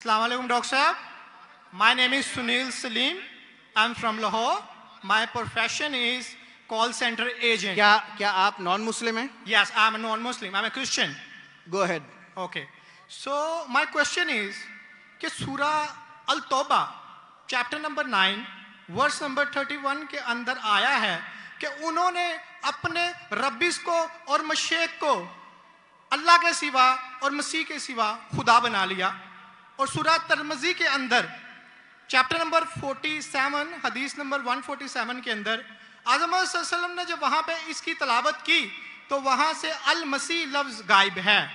Assalamu alaikum, Dr. Sahab. My name is Sunil Salim. I'm from Lahore. My profession is call center agent. क्या आप non Muslim हैं? Yes, I'm a non-Muslim. I'm a Christian. Go ahead. Okay. So my question is कि सूरह अल-तौबा chapter number 9 verse number 31 के अंदर आया है कि उन्होंने अपने रब्बिस को और मशेक को अल्लाह के सिवा और मसीह के सिवा खुदा बना लिया। और सूरह तिरमिज़ी के अंदर चैप्टर नंबर 47 हदीस नंबर 147 के अंदर आज़म सल्लल्लाहु ने जब वहाँ पे इसकी तलावत की तो वहाँ से अल मसीह लफ्ज़ गायब है।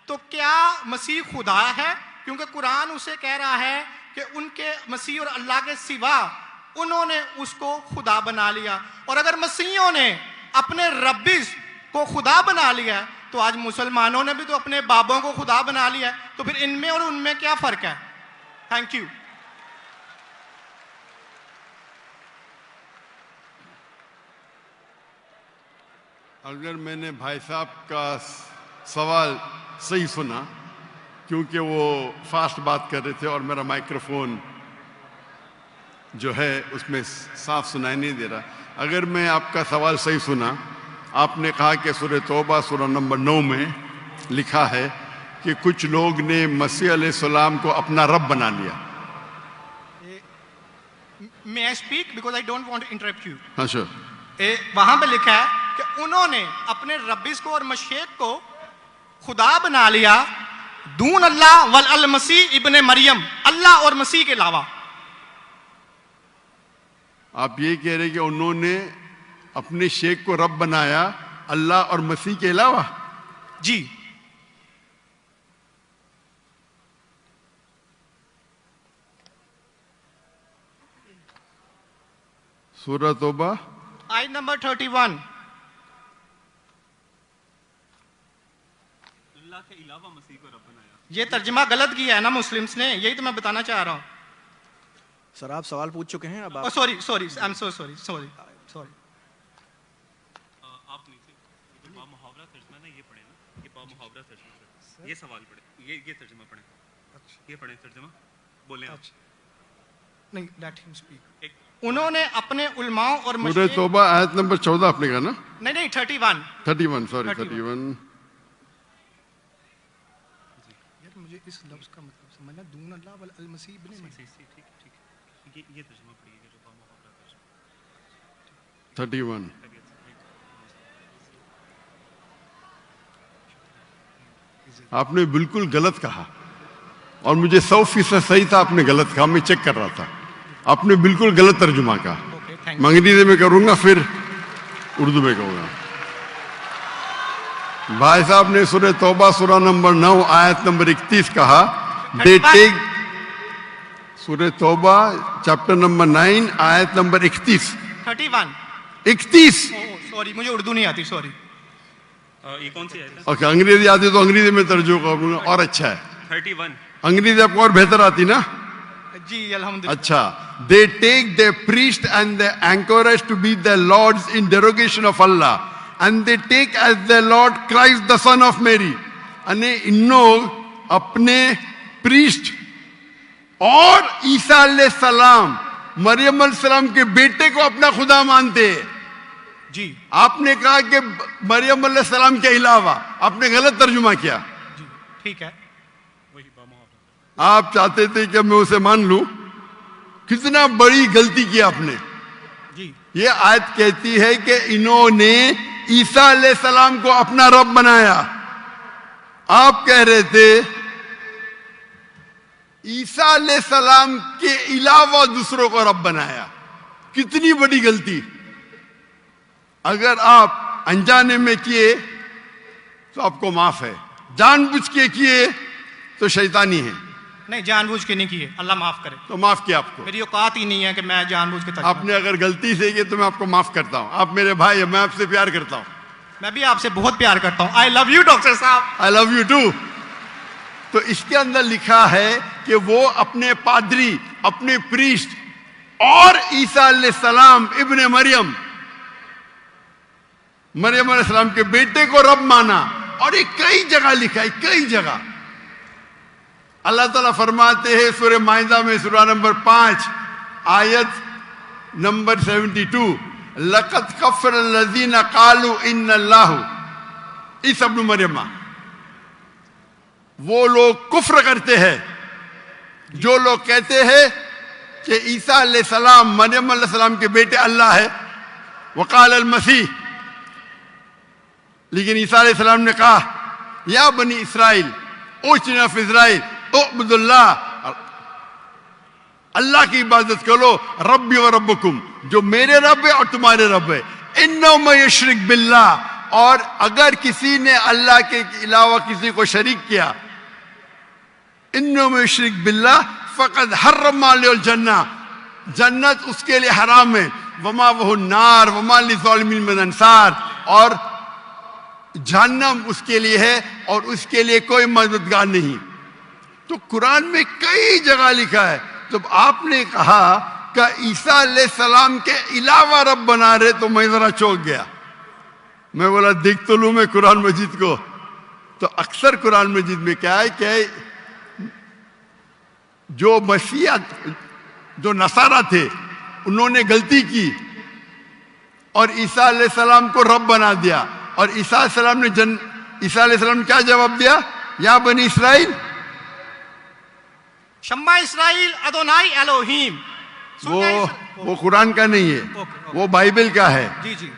तो क्या मसीह खुदा है? क्योंकि कुरान उसे कह रहा है कि उनके मसीह और अल्लाह के सिवा उन्होंने उसको खुदा बना लिया। और अगर मसीहों ने अपने रब्बिस को खुदा बना लिया तो आज मुसलमानों ने भी तो अपने बाबों को खुदा बना लिया है, तो फिर इनमें और उनमें क्या फ़र्क है? Thank you. अगर मैंने भाई साहब का सवाल सही सुना, क्योंकि वो फास्ट बात कर रहे थे और मेरा माइक्रोफोन जो है उसमें साफ सुनाई नहीं दे रहा। अगर मैं आपका सवाल सही सुना, आपने कहा कि सूरह तौबा सूरह नंबर 9 में लिखा है कि कुछ लोग ने मसीह अलैहिस्सलाम को अपना रब बना लिया। May I speak because I don't want to interrupt you. हाँ sure. वहां पे लिखा है कि उन्होंने अपने रब्बिस को और मशेक को खुदा बना लिया दून अल्लाह वल अल मसीह इब्ने मरियम, अल्लाह और मसीह के अलावा। आप ये कह रहे कि उन्होंने अपने शेख को रब बनाया अल्लाह और मसीह के अलावा? जी। सूरह तौबा आयत नंबर 31। अल्लाह के अलावा मसीह को रब बनाया। ये तर्जुमा गलत किया है ना मुस्लिम्स ने, यही तो मैं बताना चाह रहा हूँ। सर आप सवाल पूछ चुके हैं, अब आप sorry I am so sorry. आप नीचे बा मुहावरा तर्जुमा ना ये पढ़े ना, ये बा मुहावरा तर्जुमा सर, ये सवाल पढ़े, ये तर्जुमा पढ़े। अच्छा, ये पढ़े तर्जुमा, बोले आप। नहीं, लेट हिम स्पीक। उन्होंने अपने उलमाओं और सूरह तौबा आयत नंबर 14 आपने कहा ना? नहीं 31 सॉरी 31। यार मुझे इस लफ्ज का मतलब समझना, दून अल्लाह वल अल मसीह इब्ने मरियम। ठीक ये तर्जुमा पढ़िए जो बा मुहावरा तर्जुमा 31। आपने बिल्कुल गलत कहा और मुझे 100% सही था, आपने गलत कहा, मैं चेक कर रहा था। आपने बिल्कुल गलत तर्जुमा कहा। मैं अंग्रेजी में करूंगा फिर उर्दू में कहूंगा। भाई साहब ने सूरह तौबा सूरह नंबर 9 आयत नंबर 31 कहा, दे टेक। सूरह तौबा चैप्टर नंबर 9 आयत नंबर 31। 31। सॉरी मुझे उर्दू नहीं आती, सॉरी। ये कौन सी आयत है? ओके, अंग्रेजी आती तो अंग्रेजी में तर्जुमा करूंगा और अच्छा है। 31। अंग्रेजी आपको और बेहतर आती ना? जी अल्हम्दुलिल्लाह। अच्छा, they take the priest and the anchorage to be the lords in derogation of Allah, and they take as the Lord Christ the son of Mary. अने इन लोग अपने प्रीस्ट और ईसा अलैहिस्सलाम मरियम अलैहिस्सलाम के बेटे को अपना खुदा मानते हैं। जी आपने कहा कि मरियम अलैहिस्सलाम के अलावा, आपने गलत तर्जुमा किया। जी ठीक है। वही बा मुहावरा। आप चाहते थे कि मैं उसे मान लूं, कितना बड़ी गलती की आपने। जी ये आयत कहती है कि इन्होंने ईसा अलैहिस्सलाम को अपना रब बनाया। आप कह रहे थे ईसा अलैहिस्सलाम के अलावा दूसरों को रब बनाया। कितनी बड़ी गलती। अगर आप अनजाने में किए तो आपको माफ है, जानबूझ के किए तो शैतानी है। नहीं, जानबूझ के नहीं किए, अल्लाह माफ करे। तो माफ किया आपको। मेरी औकात ही नहीं है कि मैं जानबूझ के आपने अगर गलती से किए तो मैं आपको माफ करता हूं। आप मेरे भाई हैं, मैं आपसे प्यार करता हूं। मैं भी आपसे बहुत प्यार करता हूं। आई लव यू डॉक्टर साहब। I love you too. तो इसके अंदर लिखा है कि वो अपने पादरी, अपने प्रीस्ट और ईसा अलैहिस्सलाम इब्ने मरियम, मरियम अलैहिस्सलाम के बेटे को रब माना। और ये कई जगह लिखा है, कई जगह। अल्लाह ताला फरमाते हैं सूरह माइदा में सूरह नंबर 5 आयत नंबर 72, लक़द कफ़र लज़ीना क़ालू इन्नल्लाहु ईसा इब्न मरियम, वो लोग कुफ्र करते हैं जो लोग कहते हैं कि ईसा अलैहिस्सलाम मरियम अलैहिस्सलाम के बेटे अल्लाह है। वक़ाल अल मसीह, लेकिन ईसा अलैहिस्सलाम ने कहा या बनी इसराइल ओ चिल्ड्रन ऑफ इज़राइल उअब्दुल्लाह, अल्लाह की इबादत करो, रब्बी व रब्बुकुम, जो मेरे रब है और तुम्हारे रब है। इन्नहु मन युश्रिक बिल्लाह, और अगर किसी ने अल्लाह के अलावा किसी को शरीक किया, इन्नहु मन युश्रिक बिल्लाह फ़क़द हर्रम अलैहिल जन्नह, जन्नत उसके लिए हराम है, वमा वहु नार वमा लिज़ालिमीन मिन अंसार, और जहन्नम उसके लिए है और उसके लिए कोई मददगार नहीं। तो कुरान में कई जगह लिखा है। तो आपने कहा कि ईसा अलैहिस्सलाम के अलावा रब बना रहे, तो मैं जरा चौंक गया। मैं बोला देख तो लूं मैं कुरान मजीद को। तो अक्सर कुरान मजीद में क्या है कि जो मसीहा जो नसारा थे उन्होंने गलती की और ईसा अलैहिस्सलाम को रब बना दिया, और ईसा अलैहिस्सलाम ने क्या जवाब दिया? या बनी इसराइल, शम्मा इसराइल अदोनाई एलोहीम। वो कुरान का नहीं है, वो बाइबल का है। जी जी,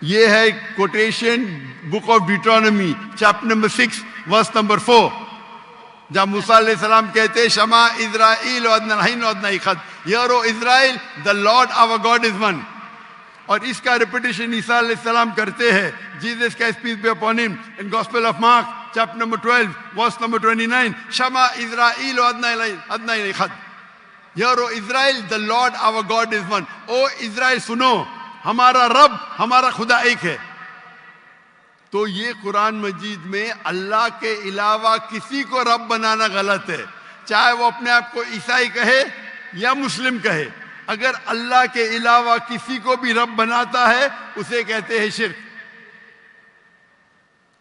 ये है quotation book of Deuteronomy chapter number 6 verse number 4, जहाँ मूसा अलैहिस्सलाम कहते हैं शमा इज़राइल वअदनाहीन वअदनाईखद, hear O Israel the Lord our God is one. और इसका रिपीटेशन ईसा अलैहिस्सलाम करते हैं, जीसस का peace be upon him, in gospel of Mark chapter number 12 verse number 29, शमा इज़राइल वअदनाईखद, hear O Israel the Lord our God is one. ओ इज़राइल सुनो, हमारा रब हमारा खुदा एक है। तो ये कुरान मजीद में अल्लाह के अलावा किसी को रब बनाना गलत है, चाहे वो अपने आप को ईसाई कहे या मुस्लिम कहे। अगर अल्लाह के अलावा किसी को भी रब बनाता है उसे कहते हैं शिर्क।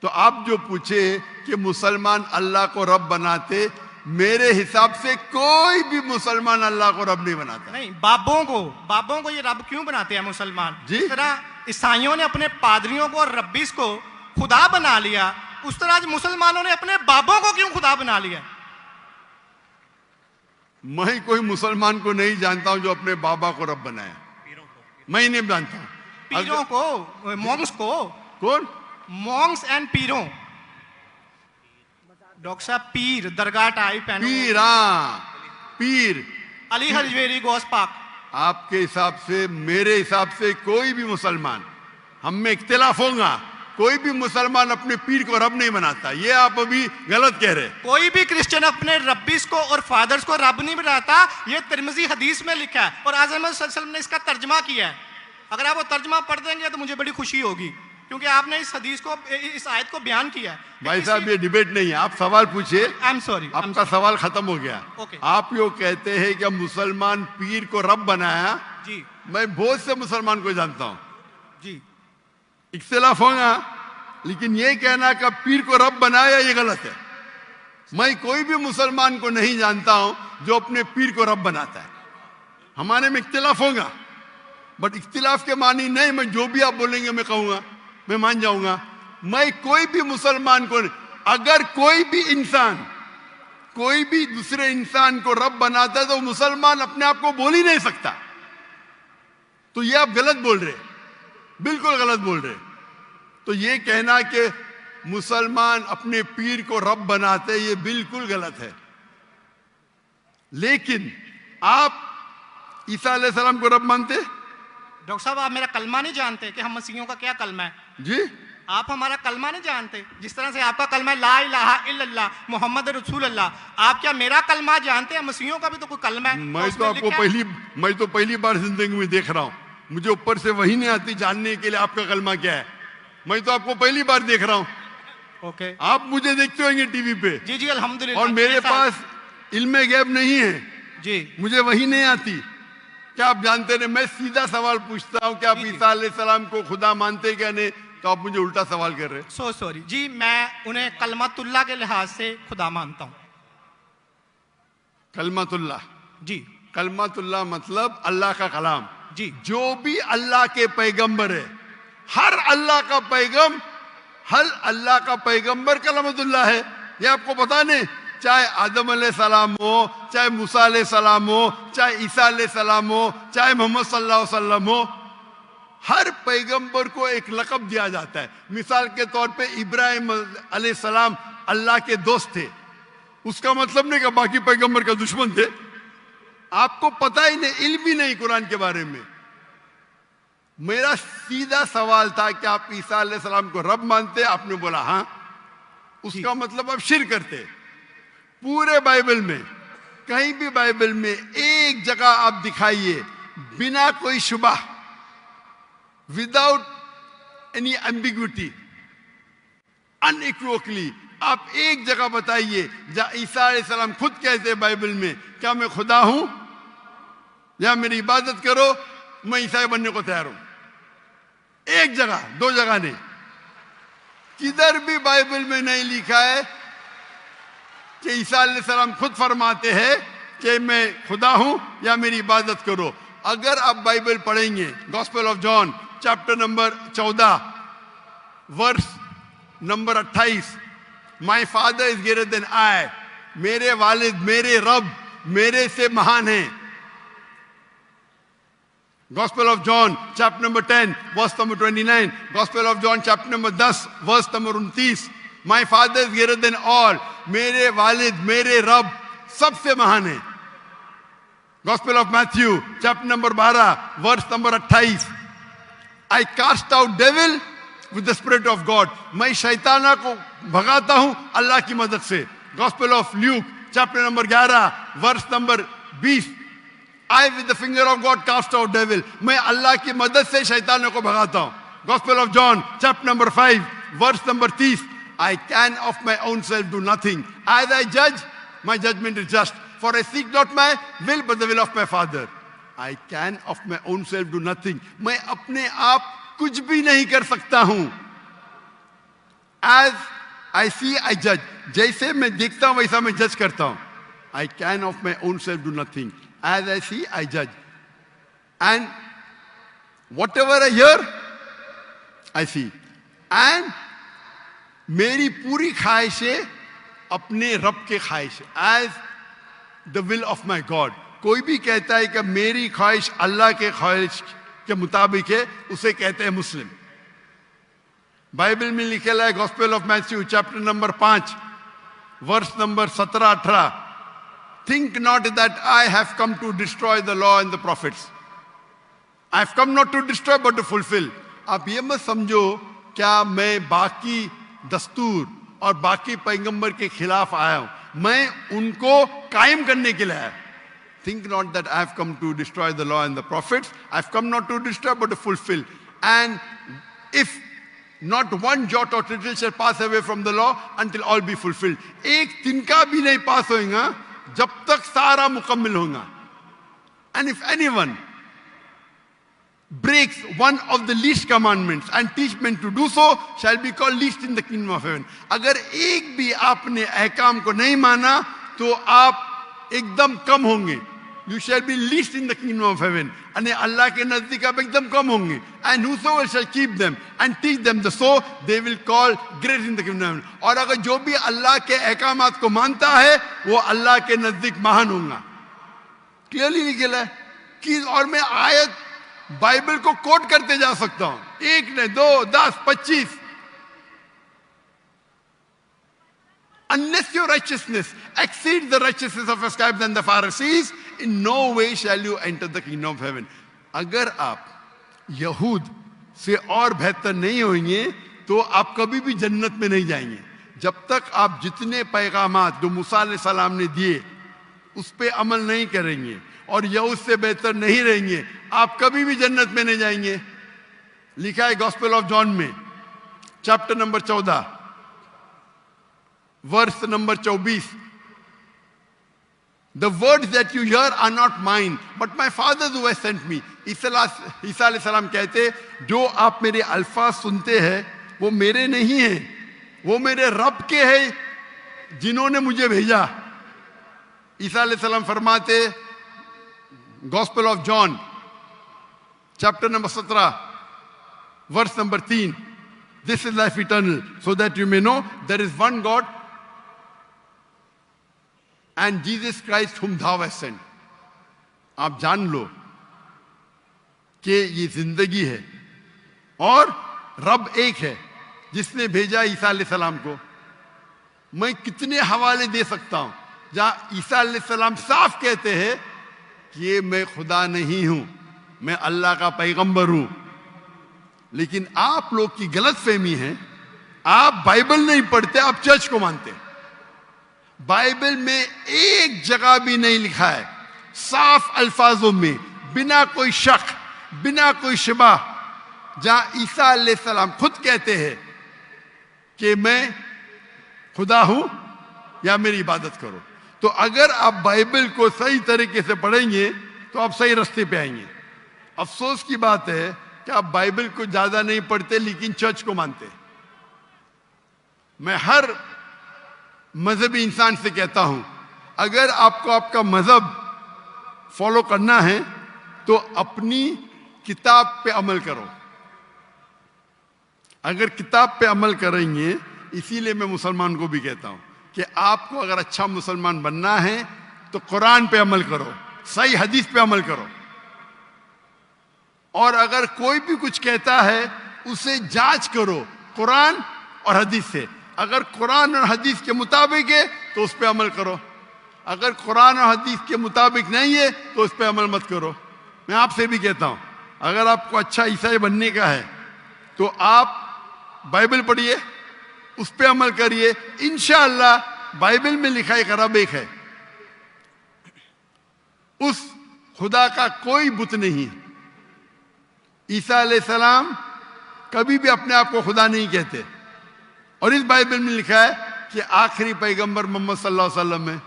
तो आप जो पूछे कि मुसलमान अल्लाह को रब बनाते, मेरे हिसाब से कोई भी मुसलमान अल्लाह को रब नहीं बनाता। नहीं, बाबों को ये रब क्यों बनाते हैं मुसलमान? जी? जिस तरह ईसाइयों ने अपने पादरियों को और रब्बीस को खुदा बना लिया, उस तरह आज मुसलमानों ने अपने बाबों को क्यों खुदा बना लिया? मैं कोई मुसलमान को नहीं जानता हूं जो अपने बाबा को रब बनाया, मैं नहीं जानता हूं। पीरों को, मॉन्क्स को। कौन? Monks and पीरों। डॉक्टर साहब, पीर दरगाह टाइप है। पीर, हाँ पीर। अली हजवेरी गोस पाक। आपके हिसाब से, मेरे हिसाब से कोई भी मुसलमान, हम में इख्तिलाफ होगा, कोई भी मुसलमान अपने पीर को रब नहीं बनाता। ये आप अभी गलत कह रहे। कोई भी क्रिश्चियन अपने रब्बीस को और फादर्स को रब नहीं बनाता, ये तिरमिजी हदीस में लिखा है और आज़म सल्लल्लाहु अलैहि वसल्लम ने इसका तर्जमा किया है। अगर आप वो तर्जमा पढ़ देंगे तो मुझे बड़ी खुशी होगी, क्योंकि आपने इस हदीस को, इस आयत को बयान किया है। भाई साहब ये डिबेट नहीं है, आप सवाल पूछिए। आई एम सॉरी, आपका सवाल खत्म हो गया। Okay. आप यो कहते हैं कि मुसलमान पीर को रब बनाया। जी मैं बहुत से मुसलमान को जानता हूं, जी, इख्तिलाफ होगा, लेकिन ये कहना कि पीर को रब बनाया ये गलत है। मैं कोई भी मुसलमान को नहीं जानता हूं जो अपने पीर को रब बनाता है। हमारे में इख्तिलाफ होगा, बट इख्तिलाफ के मानी नहीं मैं जो भी आप बोलेंगे मैं कहूंगा, मैं मान जाऊंगा। मैं कोई भी मुसलमान को, अगर कोई भी इंसान कोई भी दूसरे इंसान को रब बनाता है तो मुसलमान अपने आप को बोल ही नहीं सकता। तो ये आप गलत बोल रहे, बिल्कुल गलत बोल रहे। तो ये कहना कि मुसलमान अपने पीर को रब बनाते, ये बिल्कुल गलत है। लेकिन आप ईसा अलैहिस्सलाम को रब मानते? डॉक्टर साहब, आप मेरा कलमा नहीं जानते कि हम मसीहियों का क्या कलमा है? जी, आप हमारा कलमा नहीं जानते। जिस तरह से आपका कलमा है ला इलाहा इल्लल्लाह मोहम्मद रसूल अल्लाह, आप क्या मेरा कलमा जानते हैं? मसीहियों का भी तो कोई कलमा है। मैं तो पहली बार जिंदगी में देख रहा हूं। मुझे ऊपर से वही नहीं आती जानने के लिए आपका कलमा क्या है। मैं तो आपको पहली बार देख रहा हूं। ओके, आप मुझे देखते होंगे टीवी पे। जी जी, अल्हम्दुलिल्लाह। और मेरे पास इल्म गैब नहीं है जी, मुझे वही नहीं आती। क्या आप जानते नहीं? मैं सीधा सवाल पूछता हूं कि आप ईसा अलैहिस्सलाम को खुदा मानते क्या नहीं, तो आप मुझे उल्टा सवाल कर रहे हैं। सॉरी जी, मैं उन्हें कलमतुल्लाह के लिहाज से खुदा मानता हूँ। कलमत अल्लाह, जी कलमत अल्लाह मतलब अल्लाह का कलाम। जी जो भी अल्लाह के पैगंबर है, हर अल्लाह का पैगम, हर अल्लाह का पैगंबर कलमतुल्लाह है। ये आपको पता नहीं, चाहे आदम अलैहिस्सलाम हो, चाहे मूसा अलैहिस्सलाम हो, चाहे ईसा अलैहिस्सलाम हो, चाहे मोहम्मद सल्लल्लाहु अलैहि वसल्लम हो, हर पैगंबर को एक लक़ब दिया जाता है। मिसाल के तौर पे इब्राहिम अलैहिस्सलाम अल्लाह के दोस्त थे, उसका मतलब नहीं कि बाकी पैगंबर का दुश्मन थे। आपको पता ही नहीं, इल्म भी नहीं कुरान के बारे में। मेरा सीधा सवाल था कि आप ईसा अलैहिस्सलाम को रब मानते? आपने बोला हाँ। उसका मतलब आप शिर्क करते। पूरे बाइबल में, कहीं भी बाइबल में एक जगह आप दिखाइए बिना कोई शुबा, विदाउट एनी एम्बिग्विटी, अनइक्विवोकली, आप एक जगह बताइए जहां ईसा अलैहिस्सलाम खुद कहते हैं बाइबल में, क्या मैं खुदा हूं या मेरी इबादत करो, मैं ईसाई बनने को तैयार हूं। एक जगह, दो जगह नहीं, किधर भी बाइबल में नहीं लिखा है कि ईसा अलैहिस्सलाम खुद फरमाते हैं कि मैं खुदा हूं या मेरी इबादत करो। अगर आप बाइबल पढ़ेंगे, gospel of John chapter number 14 verse number 28, my father is greater than I, मेरे वालिद, मेरे रब मेरे से महान हैं। Gospel of John chapter number 10 verse number 29, Gospel of John chapter number 10 verse number 29, my father is greater than all, मेरे वालिद, मेरे रब सबसे महान है। Gospel of Matthew chapter number 12 verse number 28, I cast out devil with the spirit of God, मैं शैताना को भगाता हूं अल्लाह की मदद से। Gospel of Luke chapter number 11 verse number 20, I with the finger of God cast out devil, मैं अल्लाह की मदद से शैतानों को भगाता हूं। Gospel of John chapter number 5 verse number 30, I can of my own self do nothing, as I judge my judgment is just, for I seek not my will but the will of my Father। I can of my own self do nothing, मैं अपने आप कुछ भी नहीं कर सकता हूं। As I see I judge, जैसे मैं देखता हूं वैसा मैं जज करता हूं। I can of my own self do nothing, as I see I judge, and whatever I hear I see, and मेरी पूरी ख्वाहिशें अपने रब के ख्वाहिश, as the will of my God। कोई भी कहता है कि मेरी ख्वाहिश अल्लाह के ख्वाहिश के मुताबिक है, उसे कहते हैं मुस्लिम। बाइबल में लिखा है gospel of Matthew chapter number 5 verse number 17-18, think not that I have come to destroy the law and the prophets, I have come not to destroy but to fulfill। आप ये मत समझो क्या मैं बाकी दस्तूर और बाकी पैगंबर के खिलाफ आया हूं, मैं उनको कायम करने के लिए आया। Think not that I have come to destroy the law and the prophets, I have come not to destroy but to fulfill। And if not one jot or tittle shall pass away from the law until all be fulfilled, एक तिनका भी नहीं पास होगा जब तक सारा मुकम्मल होगा। And if anyone breaks one of the least commandments and teach men to do so shall be called least in the kingdom of heaven। अगर एक भी आपने अहकाम को नहीं माना तो आप एकदम कम होंगे। You shall be least in the kingdom of heaven, यानी अल्लाह के नजदीक आप एकदम कम होंगे। And whosoever shall keep them and teach them the so they will call great in the kingdom of heaven। और अगर जो भी अल्लाह के अहकामात को मानता है वो अल्लाह के नजदीक महान होगा। क्लियरली निकला है कि, और मैं आयत बाइबल को कोट करते जा सकता हूं, एक ने, 2, 10, 25। Unless your righteousness exceeds the righteousness of the scribes and the Pharisees, in no way shall you enter the kingdom of heaven। अगर आप यहूद से और बेहतर नहीं होंगे तो आप कभी भी जन्नत में नहीं जाएंगे। जब तक आप जितने पैगामात जो मूसा अलैहिस्सलाम ने दिए उस पे अमल नहीं करेंगे और यहूद से बेहतर नहीं रहेंगे, आप कभी भी जन्नत में नहीं जाएंगे। लिखा है गॉस्पेल ऑफ जॉन में chapter number 14 verse number 24, the words that you hear are not mine but my father who has sent me। ईसा अलैहिस्सलाम कहते जो आप मेरे अल्फाज सुनते हैं वो मेरे नहीं हैं, वो मेरे रब के हैं जिन्होंने मुझे भेजा। ईसा अलैहिस्सलाम फरमाते, gospel of John chapter number 17 verse number 3, this is life eternal so that you may know there is one God and Jesus Christ whom thou hast sent। आप जान लो कि ये जिंदगी है और रब एक है जिसने भेजा ईसा अलैहिस्सलाम को। मैं कितने हवाले दे सकता हूं जहां ईसा अलैहिस्सलाम साफ कहते हैं कि ये मैं खुदा नहीं हूं, मैं अल्लाह का पैगंबर हूं। लेकिन आप लोग की गलत फहमी है, आप बाइबल नहीं पढ़ते, आप चर्च को मानते। बाइबल में एक जगह भी नहीं लिखा है साफ अल्फाजों में, बिना कोई शक, बिना कोई शिबा, जहां ईसा अलैहिस्सलाम खुद कहते हैं कि मैं खुदा हूं या मेरी इबादत करो। तो अगर आप बाइबल को सही तरीके से पढ़ेंगे तो आप सही रास्ते पे आएंगे। अफसोस की बात है कि आप बाइबल को ज्यादा नहीं पढ़ते लेकिन चर्च को मानते। मैं हर मजहबी इंसान से कहता हूं, अगर आपको आपका मजहब फॉलो करना है तो अपनी किताब पे अमल करो। अगर किताब पे अमल करेंगे, इसीलिए मैं मुसलमान को भी कहता हूं कि आपको अगर अच्छा मुसलमान बनना है तो कुरान पे अमल करो, सही हदीस पे अमल करो। और अगर कोई भी कुछ कहता है उसे जांच करो कुरान और हदीस से। अगर कुरान और हदीस के मुताबिक है तो उस पे अमल करो, अगर कुरान और हदीस के मुताबिक नहीं है तो उस पे अमल मत करो। मैं आपसे भी कहता हूं, अगर आपको अच्छा ईसाई बनने का है तो आप बाइबल पढ़िए, उस पे अमल करिए। इंशाअल्लाह बाइबल में लिखा एक रब एक है, उस खुदा का कोई बुत नहीं है। ईसा अलैहिस्सलाम कभी भी अपने आप को खुदा नहीं कहते। और इस बाइबल में लिखा है कि आखिरी पैगंबर मोहम्मद सल्लल्लाहु अलैहि वसल्लम है।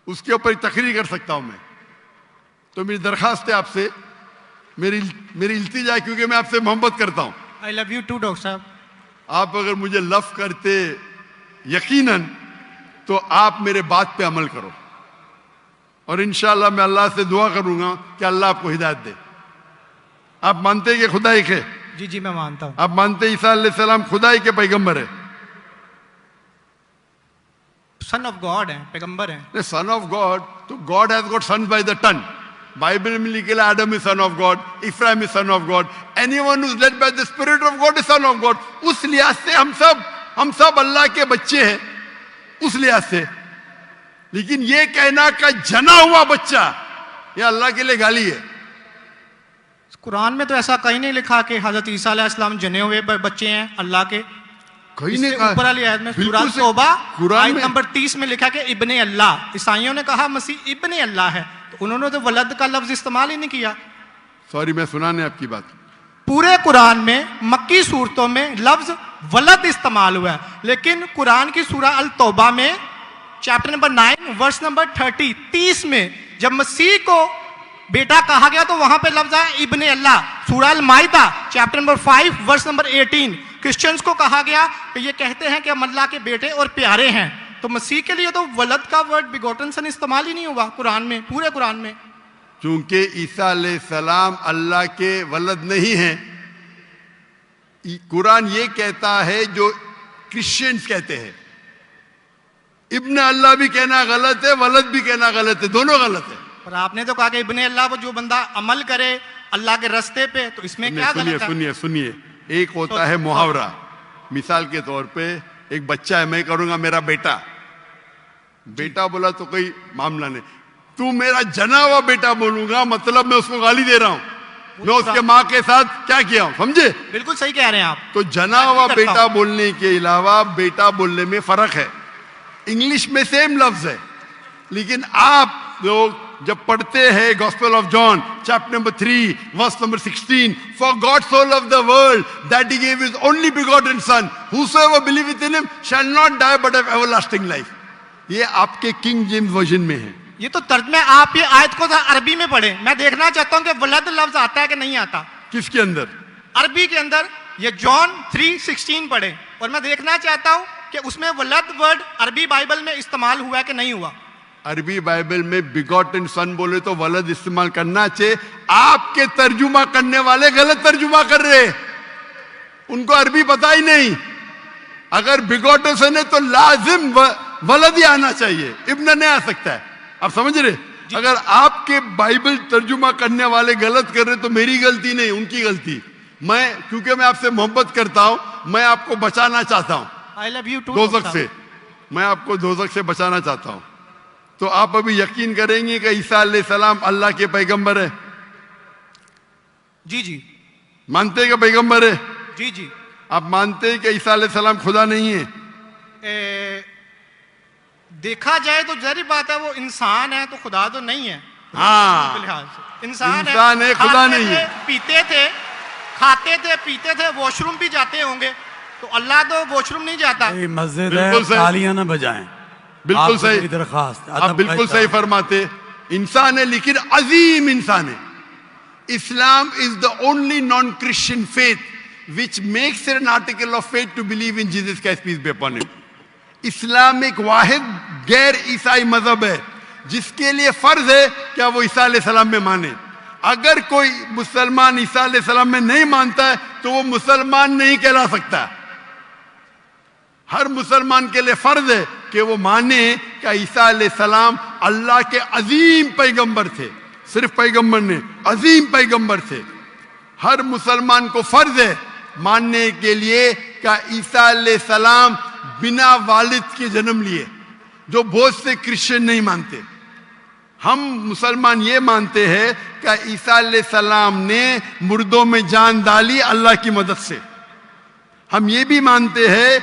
उसके ऊपर तकरीर कर सकता हूं मैं। तो मेरी दरखास्त है आपसे, मेरी इल्तिजा है, क्योंकि मैं आपसे मोहब्बत करता हूं। I love you too doctor साहब। आप अगर मुझे लव करते यकीनन तो आप मेरे बात पे अमल करो। और इंशाअल्लाह मैं अल्लाह से दुआ करूंगा कि अल्लाह आपको हिदायत दे। आप मानते हैं कि खुदा एक है? जी जी मैं मानता हूं। आप मानते हैं ईसा अलैहिस्सलाम खुदाई के पैगंबर है? सन ऑफ गॉड है, पैगंबर है। सन ऑफ गॉड, तो God has got sons by the ton. Bible में लिखे आदम is son of God, Ephraim is son of God, anyone who is led by the spirit of God is son of God. उस लिहाज से हम सब अल्लाह के बच्चे हैं, उस लिहाज से। लेकिन ये कहना का जना हुआ बच्चा, ये अल्लाह के लिए गाली है। कुरान में तो ऐसा कहीं नहीं लिखा कि हजरत ईसा अलैहिस्सलाम जने हुए बच्चे हैं अल्लाह के। कहीं नहीं ऊपर वाली आयत में सूरह तौबा आयत नंबर 30 में लिखा कि इब्ने अल्लाह। ईसाइयों ने कहा मसीह इब्ने अल्लाह है, तो उन्होंने तो वलद का लफ्ज इस्तेमाल ही नहीं किया। सॉरी, मैं सुनाने आपकी बात। पूरे कुरान में मक्की सूरतों में लफ्ज वलद इस्तेमाल हुआ है, लेकिन कुरान की सूरह अल तौबा में चैप्टर नंबर 9 वर्स नंबर 30 में जब मसीह को बेटा कहा गया तो वहां पे लफ्ज आया इब्ने अल्लाह। सूरह अल माइदा chapter number 5 verse number 18 Christians को कहा गया कि ये कहते हैं कि हम अल्लाह के बेटे और प्यारे हैं। तो मसीह के लिए तो वलद का वर्ड बिगोटन सन इस्तेमाल ही नहीं हुआ कुरान में, पूरे कुरान में। चूंकि ईसा अलैहिस्सलाम अल्लाह के वलद नहीं है, कुरान ये कहता है जो क्रिश्चियंस कहते हैं। इब्ने अल्लाह भी कहना गलत है, वलद भी कहना गलत है, दोनों गलत है। और आपने तो कहा कि इब्ने अल्लाह वो जो बंदा अमल करे अल्लाह के रास्ते पे, तो इसमें क्या गलत है? सुनिए, एक होता है मुहावरा। मिसाल के तौर पे एक बच्चा है, मैं करूंगा मेरा बेटा। बेटा बोला तो कोई मामला नहीं, तू मेरा जना हुआ बेटा बोलूंगा मतलब मैं उसको गाली दे रहा हूं, मैं उसके माँ के साथ क्या किया हूं, समझे? बिल्कुल सही कह रहे हैं आप। तो जना हुआ बेटा बोलने के अलावा बेटा बोलने में फर्क है। इंग्लिश में सेम लफ्ज है, लेकिन आप लोग जब पढ़ते हैं gospel of John chapter number 3 verse number 16, for God so loved the world that he gave his only begotten son whosoever believeth in him shall not die but have everlasting life. ये आपके king James version में है। ये तो तर्जुमे आप ये आयत को अरबी में पढ़े। मैं देखना चाहता हूं कि वलद लफ्ज आता है कि नहीं आता। किसके अंदर? अरबी के अंदर। ये जॉन 3:16 पढ़े और मैं देखना चाहता हूं कि उसमें वलद वर्ड अरबी बाइबल में इस्तेमाल हुआ है कि नहीं हुआ। عربی بائبل میں begotten son بولے تو ولد استعمال کرنا چاہیے. آپ کے ترجمہ کرنے والے غلط ترجمہ کر رہے, ان کو عربی پتا ہی نہیں. اگر begotten son ہے تو لازم ولد ہی آنا چاہیے, ابن نہیں آ سکتا ہے. آپ سمجھ رہے؟ اگر آپ کے بائبل ترجمہ کرنے والے غلط کر رہے تو میری غلطی نہیں, ان کی غلطی. میں کیونکہ میں آپ سے محبت کرتا ہوں, میں آپ کو بچانا چاہتا ہوں I love you too, دوزخ سے. میں آپ کو دوزخ سے بچانا چاہتا ہوں. تو آپ ابھی یقین کریں گے کہ عیسیٰ علیہ السلام اللہ کے پیغمبر ہے؟ جی جی مانتے ہیں کہ پیغمبر ہے؟ جی جی. آپ مانتے ہیں کہ عیسیٰ علیہ السلام خدا نہیں ہے؟ دیکھا جائے تو ظاہری بات ہے وہ انسان ہے تو خدا تو نہیں ہے. ہاں, کے لحاظ سے انسان ہے, خدا کھاتے نہیں تھے, ہے. پیتے تھے, کھاتے تھے, پیتے تھے, واش روم بھی جاتے ہوں گے, تو اللہ تو واش روم نہیں جاتا. مسجد ہے, بالکل صحیح. تالیاں نہ بجائیں. بالکل آپ سے صحیح, میری درخواست. آپ بالکل صحیح فرماتے. انسان ہے لیکن عظیم انسان ہے. Islam is the only non-Christian faith which makes it an article of faith to believe in Jesus Christ, peace be upon him. اسلام ایک واحد غیر عیسائی مذہب ہے جس کے لیے فرض ہے کیا وہ عیسیٰ علیہ السلام میں مانے. اگر کوئی مسلمان عیسیٰ علیہ السلام میں نہیں مانتا ہے تو وہ مسلمان نہیں کہلا سکتا. ہر مسلمان کے لیے فرض ہے کہ وہ مانے کہ عیسیٰ علیہ السلام اللہ کے عظیم پیغمبر تھے. صرف پیغمبر نہیں, عظیم پیغمبر تھے. ہر مسلمان کو فرض ہے ماننے کے لیے کہ عیسیٰ علیہ السلام بنا والد کے جنم لیے, جو بہت سے کرسچن نہیں مانتے. ہم مسلمان یہ مانتے ہیں کہ عیسیٰ علیہ السلام نے مردوں میں جان ڈالی اللہ کی مدد سے. ہم یہ بھی مانتے ہیں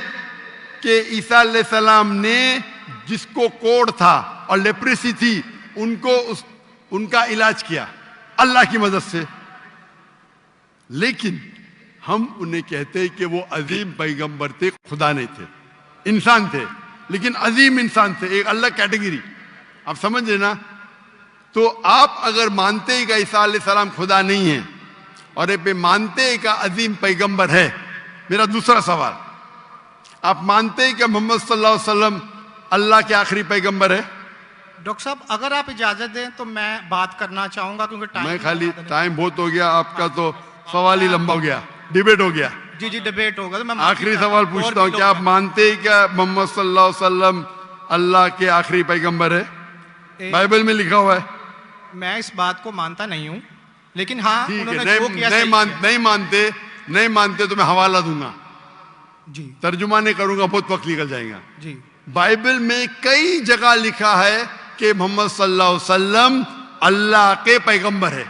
کہ عیسیٰ علیہ السلام نے جس کو کوڑ تھا اور لیپریسی تھی ان کا علاج کیا اللہ کی مدد سے. لیکن ہم انہیں کہتے ہیں کہ وہ عظیم پیغمبر تھے, خدا نہیں تھے, انسان تھے, لیکن عظیم انسان تھے, ایک الگ کیٹیگری. آپ سمجھ رہے نا؟ تو آپ اگر مانتے ہیں کہ عیسیٰ علیہ السلام خدا نہیں ہے اور یہ مانتے ہیں کہ عظیم پیغمبر ہے, میرا دوسرا سوال, آپ مانتے ہیں کہ محمد صلی اللہ علیہ وسلم اللہ کے آخری پیغمبر ہے؟ ڈاکٹر صاحب اگر آپ اجازت دیں تو میں بات کرنا چاہوں گا کیونکہ میں خالی ٹائم بہت ہو گیا, آپ کا تو سوال ہی لمبا ہو گیا, ڈیبیٹ ہو گیا. جی جی ڈیبیٹ ہوگا. تو میں آخری سوال پوچھتا ہوں, کیا آپ مانتے ہیں کہ محمد صلی اللہ علیہ وسلم اللہ کے آخری پیغمبر ہے؟ بائبل میں لکھا ہوا ہے. میں اس بات کو مانتا نہیں ہوں, لیکن ہاں ٹھیک انہوں ہے, نے جو کیا صحیح کیا. نہیں مانتے تو میں حوالہ دوں گا, جی ترجمہ نہیں کروں گا, بہت وقت نکل جائے گا. جی بائبل میں کئی جگہ لکھا ہے کہ محمد صلی اللہ علیہ وسلم اللہ کے پیغمبر ہے.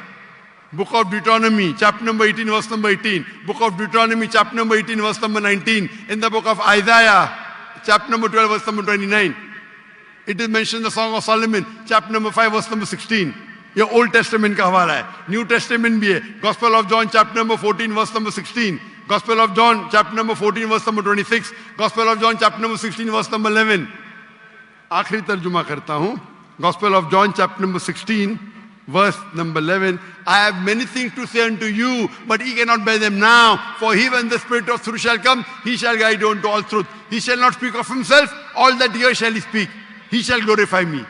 Book of Deuteronomy, chapter number 18, verse number 18. Book of Deuteronomy, chapter number 18, verse number 19. In the book of Isaiah, chapter number 12, verse number 29. It is mentioned in the Song of Solomon, chapter number 5, verse number 16. یہ Old Testament کا حوالہ ہے. New Testament بھی ہے. Gospel of John, chapter number 14, verse number 16. Gospel of John, chapter number 14, verse number 26. Gospel of John, chapter number 16, verse number 11. آخری ترجمہ کرتا ہوں. Gospel of John, chapter number 16, verse number 11. I have many things to say unto you, but ye cannot bear them now. For he, when the Spirit of truth shall come, he shall guide you unto all truth. He shall not speak of himself, all that he shall speak. He shall glorify me.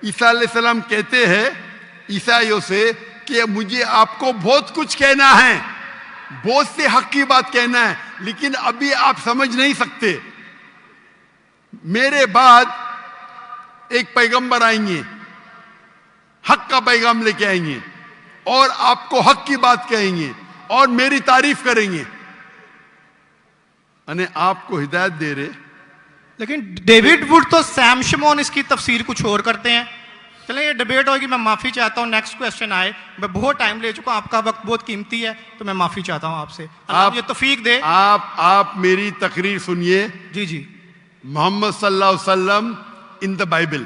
عیسیٰ علیہ السلام کہتے ہیں عیسائیوں سے کہ مجھے آپ کو بہت کچھ کہنا ہے, بہت سے حق کی بات کہنا ہے, لیکن ابھی آپ سمجھ نہیں سکتے. میرے بعد ایک پیغمبر آئیں گے, حق کا پیغام لے کے آئیں گے, اور آپ کو حق کی بات کہیں گے اور میری تعریف کریں گے. یعنی آپ کو ہدایت دے رہے. لیکن ڈیوڈ وڈ تو سیم شمون اس کی تفسیر کچھ اور کرتے ہیں. چلیں یہ ڈیبیٹ ہوگی, میں معافی چاہتا ہوں. نیکسٹ کویسچن آئے, میں بہت ٹائم لے چکا ہوں, آپ کا وقت بہت قیمتی ہے, تو میں معافی چاہتا ہوں آپ سے. آپ یہ توفیق دے. آپ میری تقریر سنیے. جی جی محمد صلی اللہ علیہ وسلم ان دا بائبل.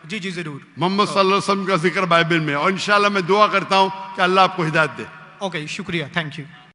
جی جی ضرور. محمد صلی اللہ علیہ وسلم کا ذکر بائبل میں, اور انشاءاللہ میں دعا کرتا ہوں کہ اللہ آپ کو ہدایت دے. اوکے شکریہ, تھینک یو.